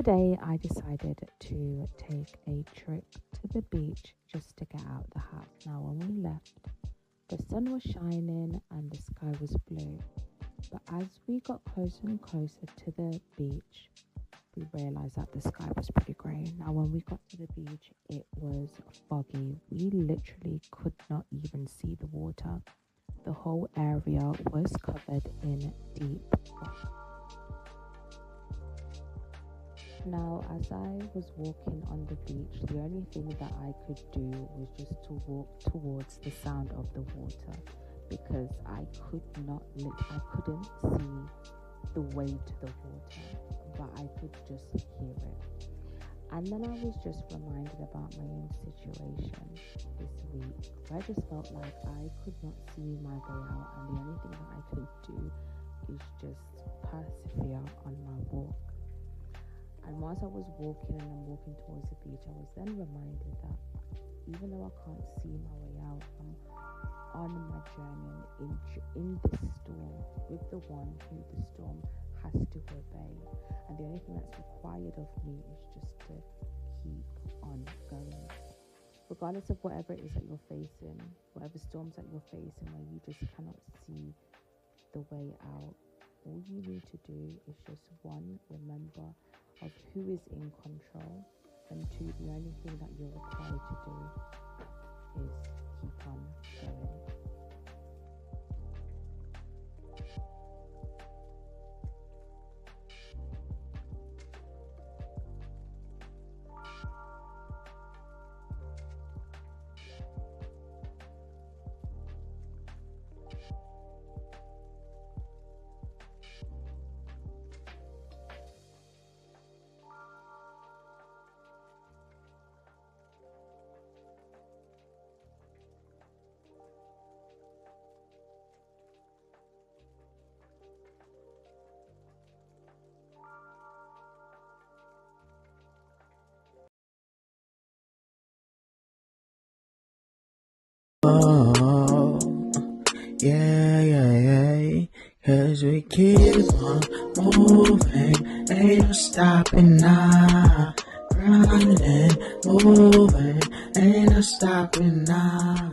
Today I decided to take a trip to the beach just to get out the house. Now when we left, the sun was shining and the sky was blue. But as we got closer and closer to the beach, we realized that the sky was pretty grey. Now when we got to the beach, it was foggy. We literally could not even see the water. The whole area was covered in deep fog. Now, as I was walking on the beach, the only thing that I could do was just to walk towards the sound of the water, because I couldn't see the way to the water, but I could just hear it. And then I was just reminded about my own situation this week, where I just felt like I could not see my way out, and the only thing that I could do is just persevere on my walk. And whilst I was walking towards the beach, I was then reminded that even though I can't see my way out, I'm on my journey in this storm with the one who the storm has to obey. And the only thing that's required of me is just to keep on going. Regardless of whatever it is that you're facing, whatever storms that you're facing where you just cannot see the way out, all you need to do is just one, remember of who is in control, and two, the only thing that you're required to do is keep on going. Oh, yeah, 'cause we keep on moving, ain't no stopping now, grinding, moving, ain't no stopping now.